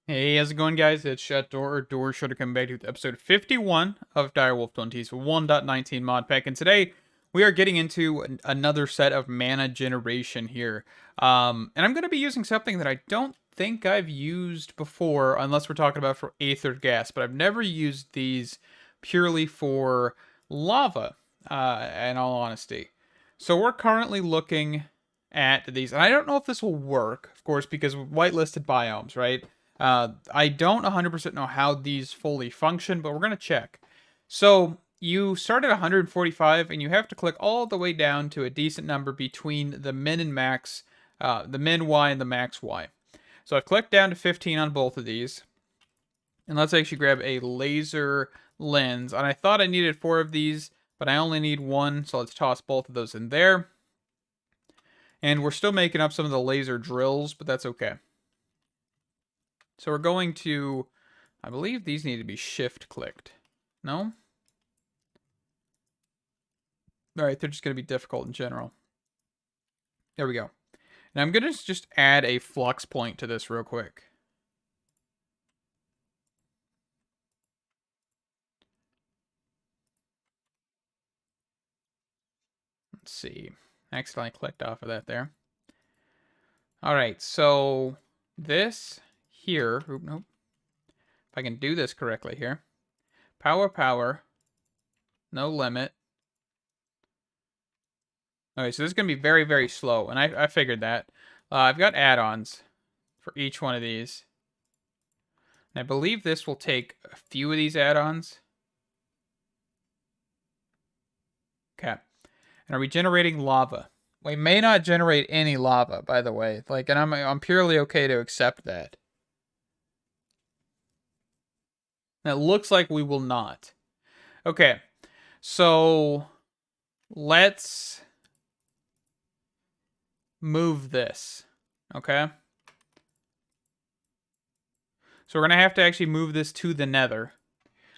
Hey, how's it going, guys? It's Door Shutter coming back to episode 51 of Direwolf20's 1.19 mod pack, and today we are getting into another set of mana generation here. And I'm going to be using something that I don't think I've used before, unless we're talking about for Aether Gas, but I've never used these purely for lava, in all honesty. So we're currently looking at these, and I don't know if this will work, of course, because whitelisted biomes, right? I don't 100% know how these fully function, but we're going to check. So you start at 145, and you have to click all the way down to a decent number between the min and max, the min Y and the max Y. So I've clicked down to 15 on both of these. And let's actually grab a laser lens. And I thought I needed 4 of these, but I only need 1, so let's toss both of those in there. And we're still making up some of the laser drills, but that's okay. So we're going to, I believe these need to be shift clicked. No? Alright, they're just going to be difficult in general. There we go. And I'm going to just add a flux point to this real quick. Let's see. Accidentally clicked off of that there. Alright, so this here, nope. If I can do this correctly here. Power, no limit. Okay, so this is going to be very, very slow, and I figured that. I've got add-ons for each one of these. And I believe this will take a few of these add-ons. Okay. And are we generating lava? We may not generate any lava, by the way. Like, and I'm purely okay to accept that. And it looks like we will not. Okay. So let's move this. Okay. So we're going to have to actually move this to the nether.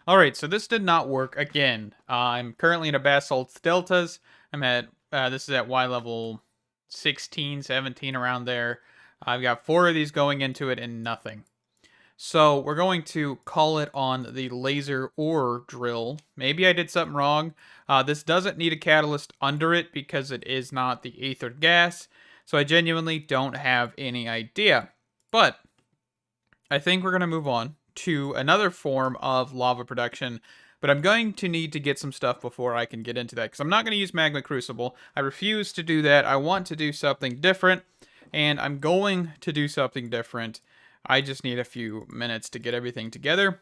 Alright, so this did not work again. I'm currently in a basalt deltas. I'm at, this is at Y level 16, 17, around there. I've got 4 of these going into it and nothing. So we're going to call it on the laser ore drill. Maybe I did something wrong. This doesn't need a catalyst under it because it is not the aether gas. So I genuinely don't have any idea. But I think we're going to move on to another form of lava production, but I'm going to need to get some stuff before I can get into that, because I'm not going to use Magma Crucible. I refuse to do that. I want to do something different, and I'm going to do something different. I just need a few minutes to get everything together,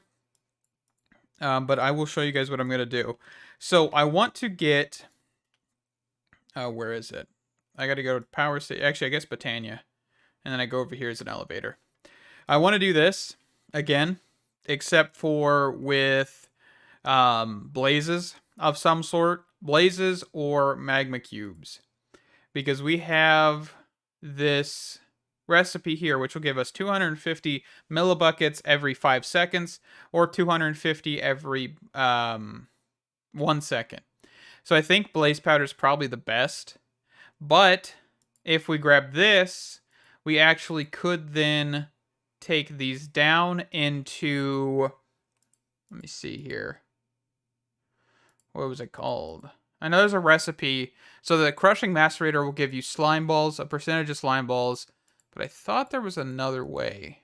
but I will show you guys what I'm going to do. So I want to get, where is it? I got to go to Power Station. Actually, I guess Botania, and then I go over here as an elevator. I want to do this again, except for with blazes of some sort, blazes or magma cubes, because we have this recipe here which will give us 250 millibuckets every 5 seconds or 250 every 1 second. So I think blaze powder is probably the best, but if we grab this, we actually could then take these down into, let me see here. What was it called? I know there's a recipe. So the crushing macerator will give you slime balls, a percentage of slime balls, but I thought there was another way.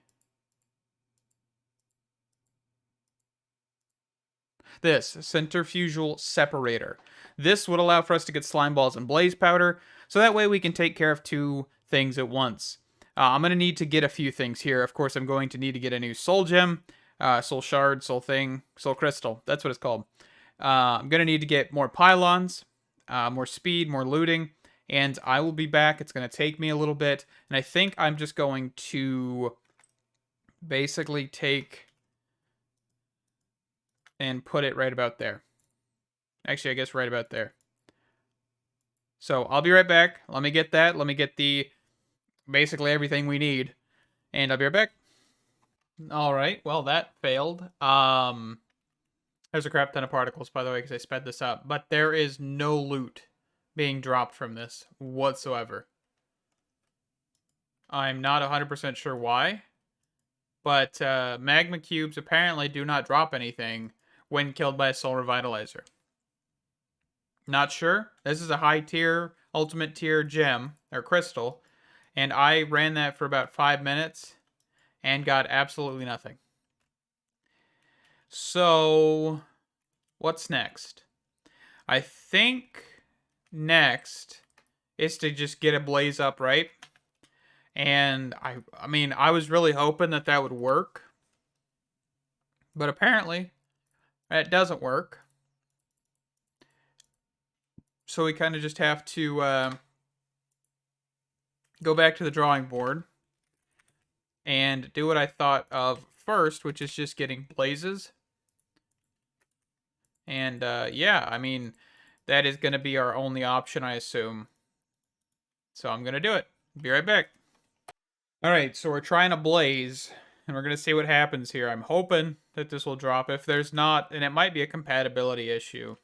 This centrifugal separator. This would allow for us to get slime balls and blaze powder, so that way we can take care of 2 things at once. I'm going to need to get a few things here. Of course, I'm going to need to get a new soul gem, soul shard, soul thing, soul crystal. That's what it's called. I'm going to need to get more pylons, more speed, more looting, and I will be back. It's going to take me a little bit, and I think I'm just going to basically take and put it right about there. Actually, I guess right about there. So I'll be right back. Let me get that. Let me get the basically everything we need, and I'll be right back. All right. Well, that failed. There's a crap ton of particles, by the way, because I sped this up. But there is no loot being dropped from this whatsoever. I'm not 100% sure why. But magma cubes apparently do not drop anything when killed by a soul revitalizer. Not sure. This is a high tier, ultimate tier gem, or crystal. And I ran that for about 5 minutes and got absolutely nothing. So, what's next? I think next is to just get a blaze up, right? And I mean, I was really hoping that that would work. But apparently, it doesn't work. So we kind of just have to go back to the drawing board and do what I thought of first, which is just getting blazes. And yeah, I mean, that is going to be our only option, I assume. So I'm going to do it. Be right back. All right, so we're trying a blaze, and we're going to see what happens here. I'm hoping that this will drop. If there's not, and it might be a compatibility issue.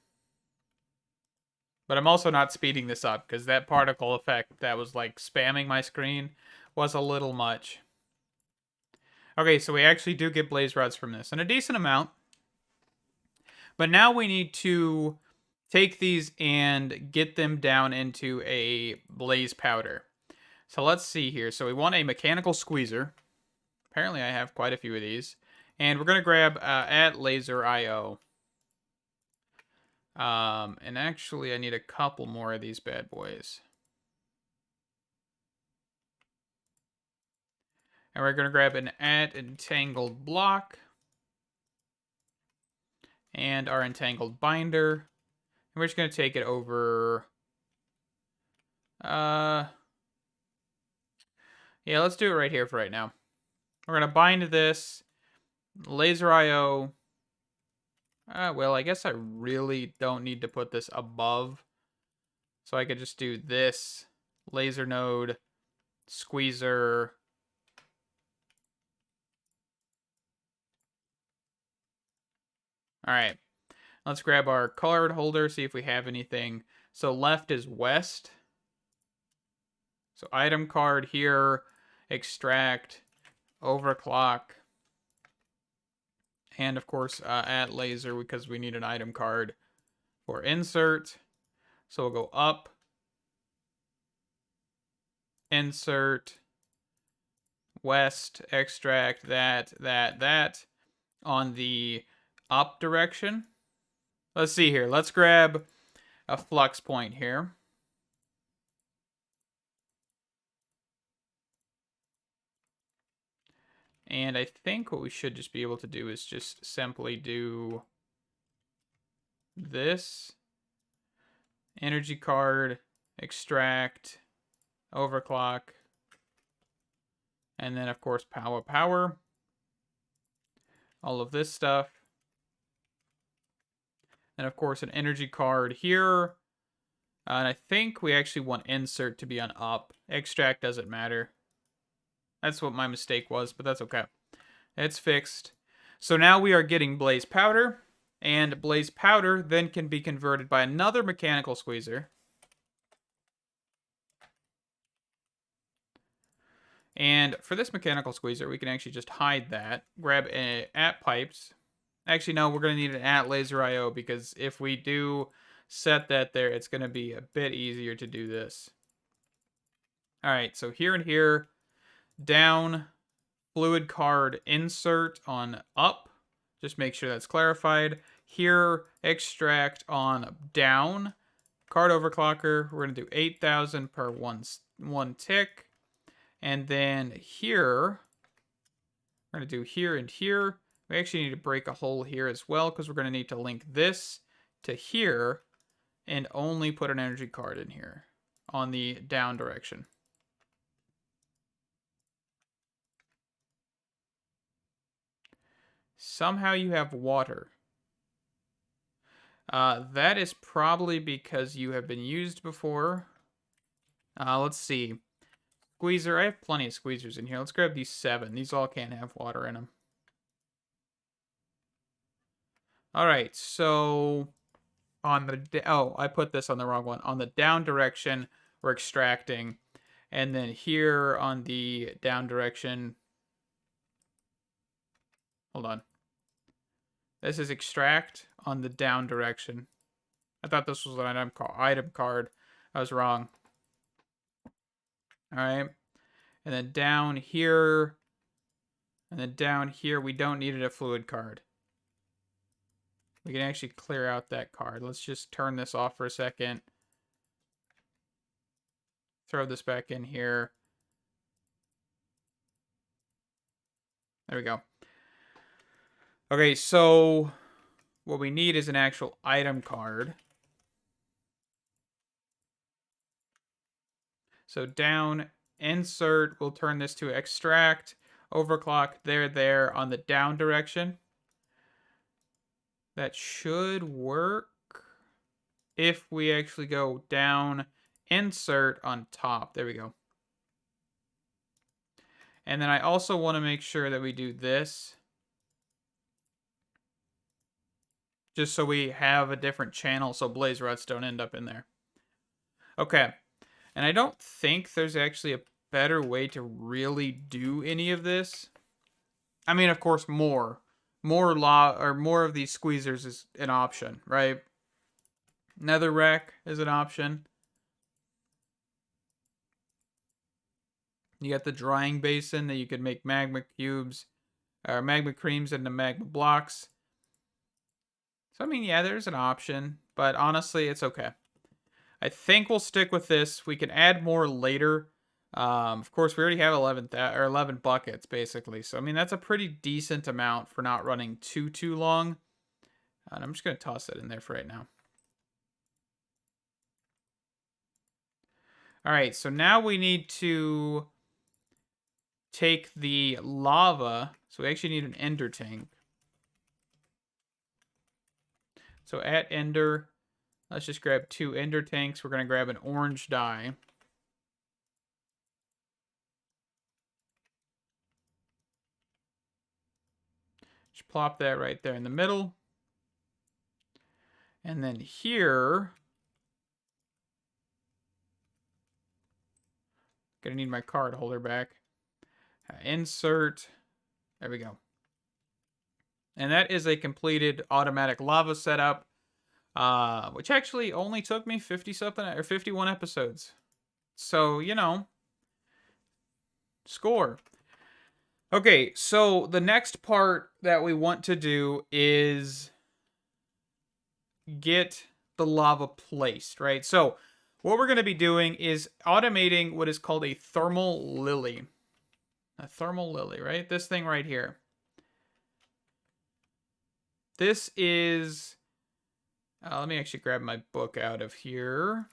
But I'm also not speeding this up, because that particle effect that was like spamming my screen was a little much. Okay, so we actually do get blaze rods from this, and a decent amount. But now we need to take these and get them down into a blaze powder. So let's see here. So we want a mechanical squeezer. Apparently I have quite a few of these. And we're going to grab at laser IO. And actually I need a couple more of these bad boys. And we're going to grab an at entangled block. And our entangled binder. And we're just going to take it over. Yeah, let's do it right here for right now. We're going to bind this. Laser IO. Well, I guess I really don't need to put this above. So I could just do this. Laser node. Squeezer. Alright. Let's grab our card holder, see if we have anything. So left is west. So item card here. Extract. Overclock. And of course, at laser, because we need an item card for insert. So we'll go up. Insert. West. Extract. That. On the up direction. Let's see here. Let's grab a flux point here. And I think what we should just be able to do is just simply do this. Energy card, extract, overclock, and then of course power. All of this stuff. And of course an energy card here. And I think we actually want insert to be on up. Extract doesn't matter. That's what my mistake was, but that's okay. It's fixed. So now we are getting blaze powder. And blaze powder then can be converted by another mechanical squeezer. And for this mechanical squeezer, we can actually just hide that. Grab a at pipes. Actually, no, we're going to need an at laser IO, because if we do set that there, it's going to be a bit easier to do this. All right, so here and here, down, fluid card insert on up. Just make sure that's clarified. Here, extract on down. Card overclocker, we're going to do 8,000 per one tick. And then here, we're going to do here and here. We actually need to break a hole here as well, because we're going to need to link this to here and only put an energy card in here on the down direction. Somehow you have water. That is probably because you have been used before. Let's see. Squeezer. I have plenty of squeezers in here. Let's grab these 7. These all can't have water in them. Alright, so on the... Oh, I put this on the wrong one. On the down direction, we're extracting. And then here on the down direction, Hold on. This is extract on the down direction. I thought this was an item card. I was wrong. All right. And then down here, and then down here, we don't need a fluid card. We can actually clear out that card. Let's just turn this off for a second. Throw this back in here. There we go. Okay, so what we need is an actual item card. So down, insert, we'll turn this to extract, overclock, there on the down direction. That should work if we actually go down, insert on top. There we go. And then I also want to make sure that we do this. Just so we have a different channel so blaze ruts don't end up in there. Okay. And I don't think there's actually a better way to really do any of this. I mean, of course, more of these squeezers is an option, right? Nether rack is an option. You got the drying basin that you could make magma cubes or magma creams into magma blocks. So, I mean, yeah, there's an option, but honestly, it's okay. I think we'll stick with this. We can add more later. Of course, we already have 11 buckets, basically. So, I mean, that's a pretty decent amount for not running too long. And I'm just going to toss that in there for right now. All right, so now we need to take the lava. So we actually need an ender tank. So at ender, let's just grab 2 ender tanks. We're going to grab an orange dye. Just plop that right there in the middle. And then here, gonna need my card holder back. Insert. There we go. And that is a completed automatic lava setup, which actually only took me 50-something or 51 episodes. So, you know, score. Okay, so the next part that we want to do is get the lava placed, right? So what we're going to be doing is automating what is called a thermal lily. A thermal lily, right? This thing right here. This is... let me actually grab my book out of here.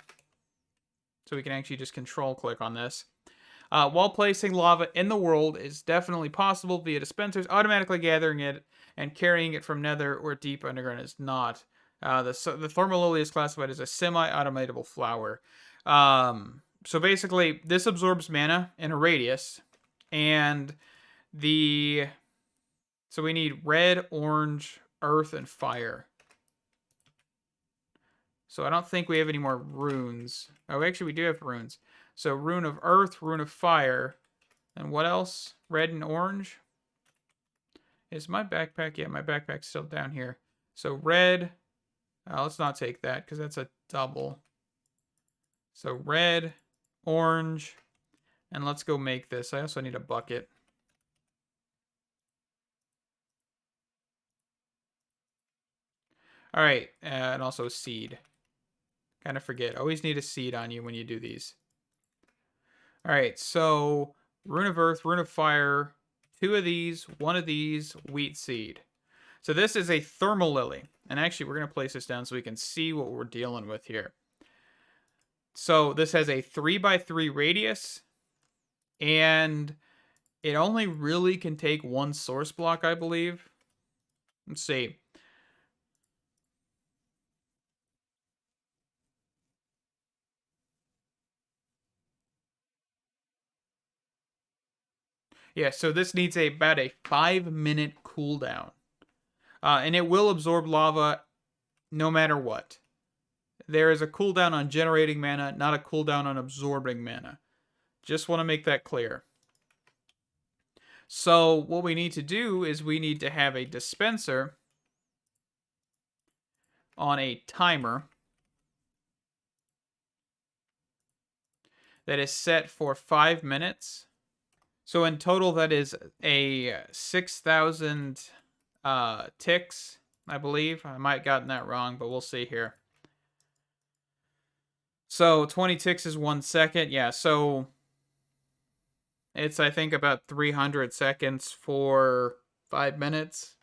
So we can actually just control click on this. While placing lava in the world is definitely possible via dispensers, automatically gathering it and carrying it from nether or deep underground is not. The thermal lily is classified as a semi-automatable flower. So basically, this absorbs mana in a radius. And so we need red, orange, earth, and fire. So I don't think we have any more runes. Oh, actually, we do have runes. So rune of earth, rune of fire. And what else? Red and orange? Is my backpack? Yeah, my backpack's still down here. So red. Let's not take that because that's a double. So red, orange. And let's go make this. I also need a bucket. All right. And also a seed. Kind of forget. Always need a seed on you when you do these. All right, so rune of earth, rune of fire, 2 of these, 1 of these, wheat seed. So this is a thermal lily. And actually, we're going to place this down so we can see what we're dealing with here. So this has a 3x3 radius. And it only really can take 1 source block, I believe. Let's see. Yeah, so this needs about a 5-minute cooldown. And it will absorb lava no matter what. There is a cooldown on generating mana, not a cooldown on absorbing mana. Just want to make that clear. So what we need to do is we need to have a dispenser on a timer that is set for 5 minutes. So in total, that is a 6,000 ticks, I believe. I might have gotten that wrong, but we'll see here. So 20 ticks is 1 second. Yeah, so it's, I think, about 300 seconds for 5 minutes,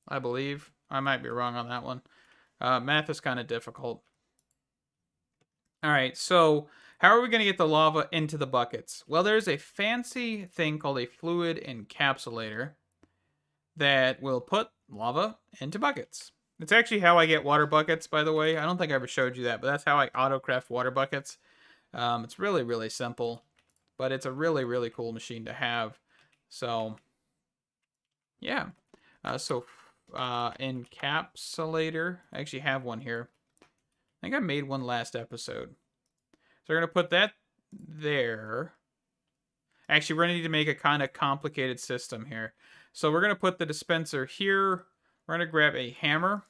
I believe. I might be wrong on that one. Math is kind of difficult. All right, so how are we going to get the lava into the buckets? Well, there's a fancy thing called a fluid encapsulator that will put lava into buckets. It's actually how I get water buckets, by the way. I don't think I ever showed you that, but that's how I autocraft water buckets. It's really, really simple, but it's a really, really cool machine to have. So, yeah. Encapsulator. I actually have one here. I think I made one last episode. So we're going to put that there. Actually, we're going to need to make a kind of complicated system here. So we're going to put the dispenser here. We're going to grab a hammer.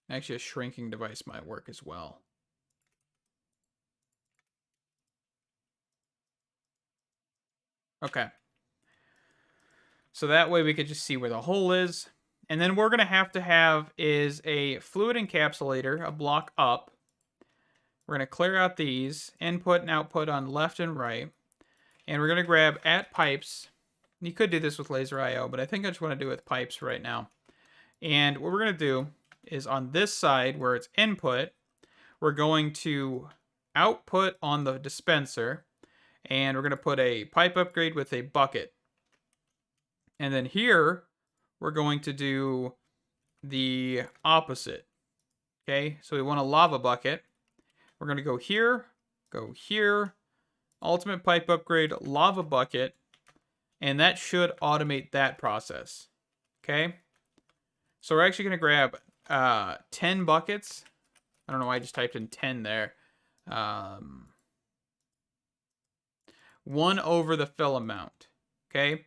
Actually, a shrinking device might work as well. Okay. So that way we could just see where the hole is. And then we're going to have is a fluid encapsulator, a block up. We're going to clear out these, input and output on left and right. And we're going to grab at pipes. You could do this with laser IO, but I think I just want to do it with pipes right now. And what we're going to do is on this side where it's input, we're going to output on the dispenser. And we're going to put a pipe upgrade with a bucket. And then here, we're going to do the opposite. Okay, so we want a lava bucket. We're going to go here, ultimate pipe upgrade, lava bucket, and that should automate that process. Okay, so we're actually going to grab 10 buckets. I don't know why I just typed in 10 there. 1 over the fill amount. Okay,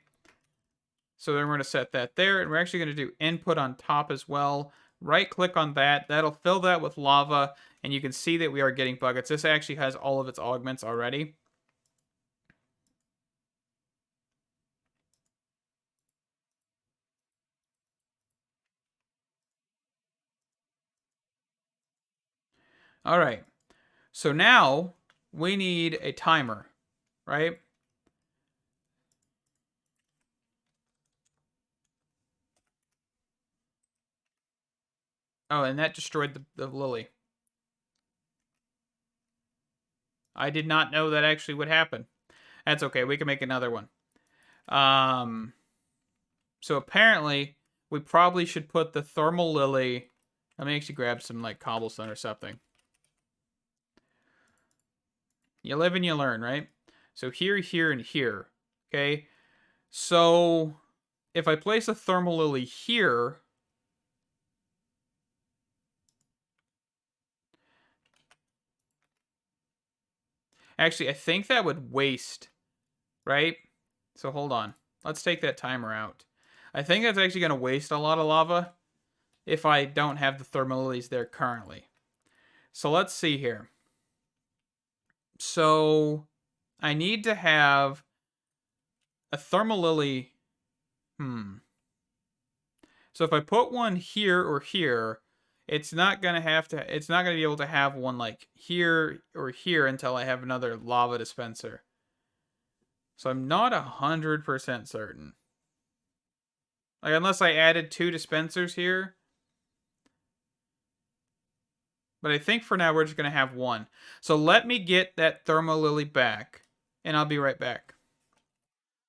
so then we're going to set that there, and we're actually going to do input on top as well. Right click on that. That'll fill that with lava, and you can see that we are getting buckets. This actually has all of its augments already. All right. So now we need a timer, right? Oh, and that destroyed the lily. I did not know that actually would happen. That's okay. We can make another one. So apparently, we probably should put the thermal lily. Let me actually grab some like cobblestone or something. You live and you learn, right? So here, here, and here. Okay. So if I place a thermal lily here, actually, I think that would waste, right? So hold on. Let's take that timer out. I think that's actually going to waste a lot of lava if I don't have the thermalilies there currently. So let's see here. So I need to have a thermalily. So if I put one here or here, it's not going to be able to have one like here or here until I have another lava dispenser. So I'm not 100% certain. Like, unless I added 2 dispensers here. But I think for now we're just going to have 1. So let me get that thermalily back, and I'll be right back.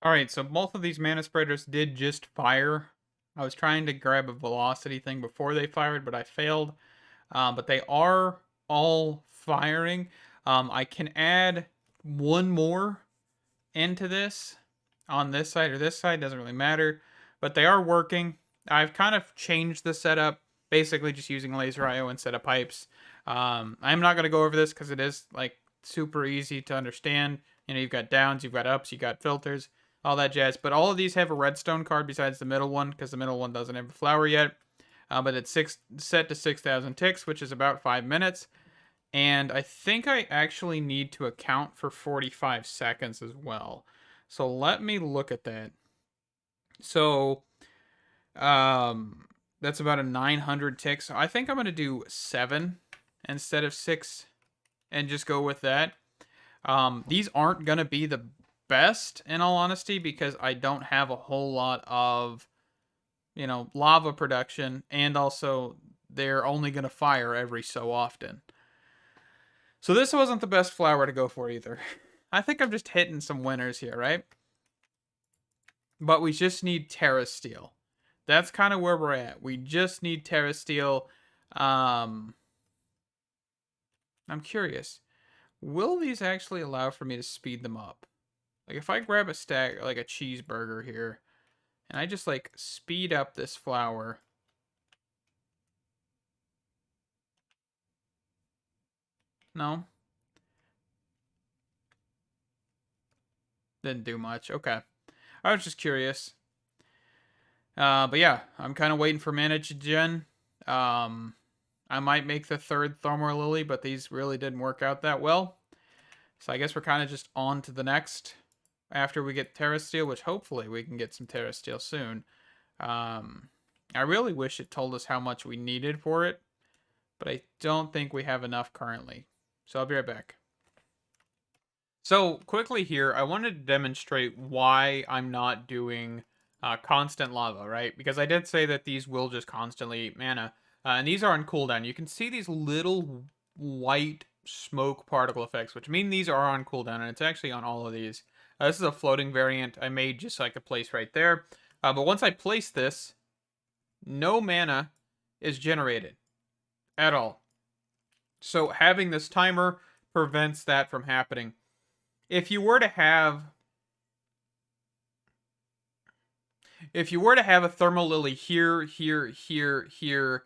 Alright, so both of these mana spreaders did just fire. I was trying to grab a velocity thing before they fired, but I failed. But they are all firing. I can add 1 more into this on this side or this side, doesn't really matter, but they are working. I've kind of changed the setup, basically just using laser IO instead of pipes. I'm not going to go over this because it is like super easy to understand. You know, you've got downs, you've got ups, you've got filters. all that jazz. But all of these have a redstone card besides the middle one, because the middle one doesn't have a flower yet. But it's set to 6,000 ticks, which is about 5 minutes. And I think I actually need to account for 45 seconds as well. So let me look at that. So, that's about a 900 ticks. I think I'm going to do 7 instead of 6 and just go with that. These aren't going to be the best, in all honesty, because I don't have a whole lot of, lava production, and also they're only going to fire every so often. So this wasn't the best flower to go for either. I think I'm just hitting some winners here, right? But we just need Terrasteel. That's kind of where we're at. We just need Terrasteel. I'm curious. Will these actually allow for me to speed them up? Like if I grab a stack, like a cheeseburger here, and I just like speed up this flower. No. Didn't do much. Okay. I was just curious. But yeah, I'm kind of waiting for mana to gen. I might make the third thermalily, but these really didn't work out that well. So I guess we're kind of just on to the next after we get Terrasteel, which hopefully we can get some Terrasteel soon. I really wish it told us how much we needed for it, but I don't think we have enough currently. So I'll be right back. So quickly here, I wanted to demonstrate why I'm not doing constant lava, right? Because I did say that these will just constantly eat mana. And these are on cooldown. You can see these little white smoke particle effects, which mean these are on cooldown, and it's actually on all of these. This is a floating variant I made just so I could place right there. But once I place this, no mana is generated at all. So having this timer prevents that from happening. If you were to have a thermalily here, here, here, here,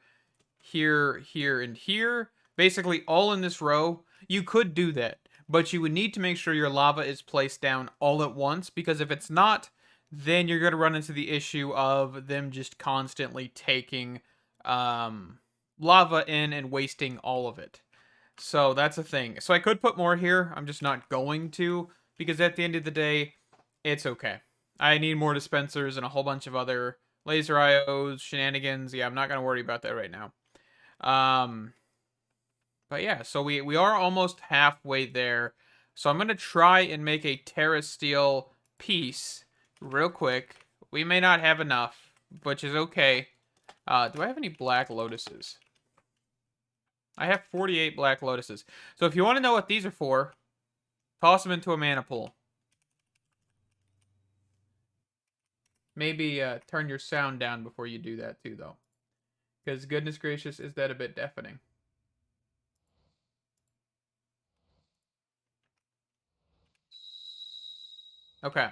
here, here, and here, basically all in this row, you could do that. But you would need to make sure your lava is placed down all at once, because if it's not, then you're going to run into the issue of them just constantly taking lava in and wasting all of it. So that's a thing. So I could put more here. I'm just not going to, because at the end of the day, it's okay. I need more dispensers and a whole bunch of other laser IOs, shenanigans. Yeah, I'm not going to worry about that right now. But yeah, so we are almost halfway there. So I'm going to try and make a Terrasteel piece real quick. We may not have enough, which is okay. Do I have any black lotuses? I have 48 black lotuses. So if you want to know what these are for, toss them into a mana pool. Maybe turn your sound down before you do that too, though. Because goodness gracious, is that a bit deafening. Okay.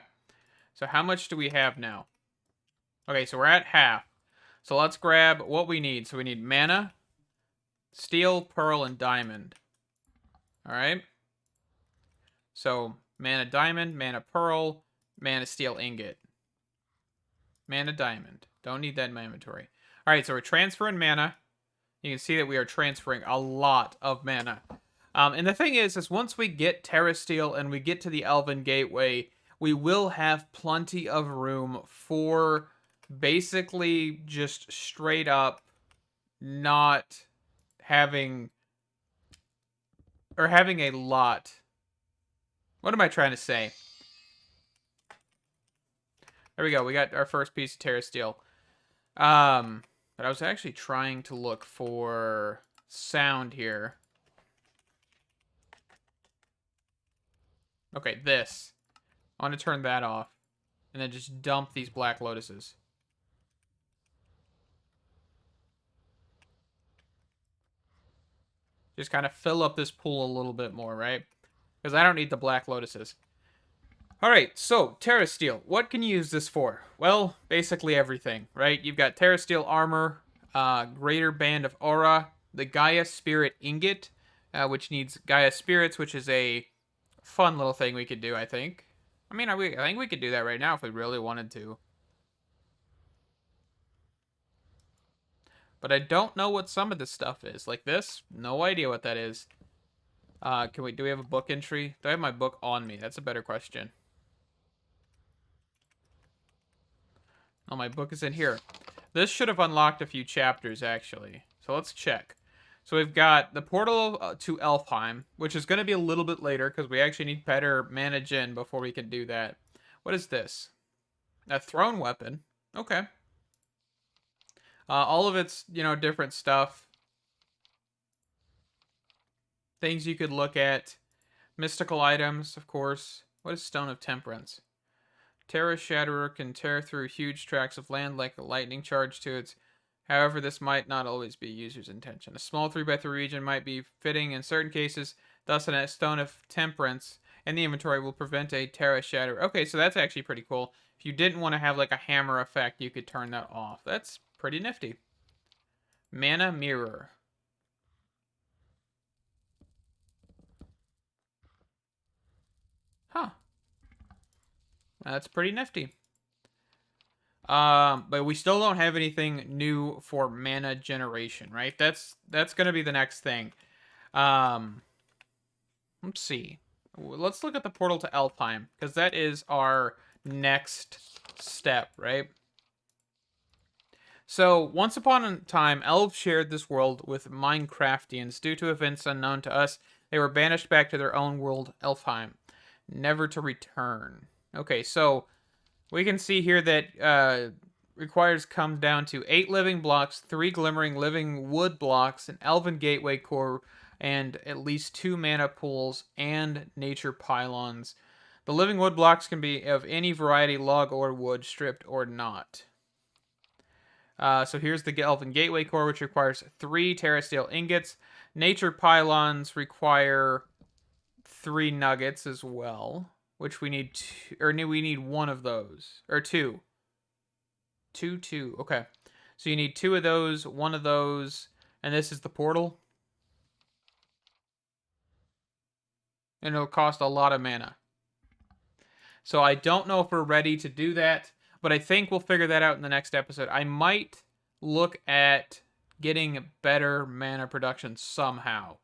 So how much do we have now? Okay, so we're at half. So let's grab what we need. So we need mana, steel, pearl, and diamond. Alright. So mana diamond, mana pearl, mana steel ingot. Mana diamond. Don't need that in my inventory. Alright, so we're transferring mana. You can see that we are transferring a lot of mana. And the thing is once we get Terrasteel and we get to the Elven Gateway, we will have plenty of room for basically just straight up not having, or having a lot. What am I trying to say? There we go. We got our first piece of Terrasteel. But I was actually trying to look for sound here. Okay, this. I want to turn that off. And then just dump these black lotuses. Just kind of fill up this pool a little bit more, right? Because I don't need the black lotuses. Alright, so, Terrasteel. What can you use this for? Well, basically everything, right? You've got Terrasteel armor, Greater Band of Aura, the Gaia Spirit Ingot, which needs Gaia Spirits, which is a fun little thing we could do, I think. I mean, I think we could do that right now if we really wanted to. But I don't know what some of this stuff is. Like this, no idea what that is. Do we have a book entry? Do I have my book on me? That's a better question. Oh, my book is in here. This should have unlocked a few chapters, actually. So let's check. So we've got the portal to Elfheim, which is going to be a little bit later because we actually need better mana gen before we can do that. What is this? A thrown weapon. Okay. All of it's, different stuff. Things you could look at. Mystical items, of course. What is Stone of Temperance? Terra Shatterer can tear through huge tracts of land like a lightning charge to its. However, this might not always be a user's intention. A small 3x3 region might be fitting in certain cases, thus a Stone of Temperance in the inventory will prevent a Terra Shatterer. Okay, so that's actually pretty cool. If you didn't want to have like a hammer effect, you could turn that off. That's pretty nifty. Mana Mirror. Huh. That's pretty nifty. But we still don't have anything new for mana generation, right? That's gonna be the next thing. Let's see. Let's look at the portal to Elfheim, because that is our next step, right? So, once upon a time, elves shared this world with Minecraftians. Due to events unknown to us, they were banished back to their own world, Elfheim, never to return. Okay, so we can see here that requires come down to 8 living blocks, 3 glimmering living wood blocks, an elven gateway core, and at least 2 mana pools and nature pylons. The living wood blocks can be of any variety, log or wood, stripped or not. So here's the elven gateway core, which requires 3 Terrasteel ingots. Nature pylons require 3 nuggets as well. Which we need we need 1 of those. Or 2. 2. Okay. So you need 2 of those, 1 of those, and this is the portal. And it'll cost a lot of mana. So I don't know if we're ready to do that, but I think we'll figure that out in the next episode. I might look at getting better mana production somehow.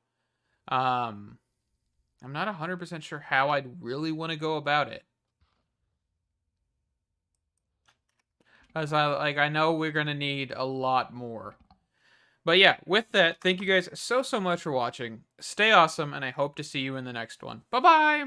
I'm not 100% sure how I'd really want to go about it. Because I know we're going to need a lot more. But yeah, with that, thank you guys so much for watching. Stay awesome, and I hope to see you in the next one. Bye-bye!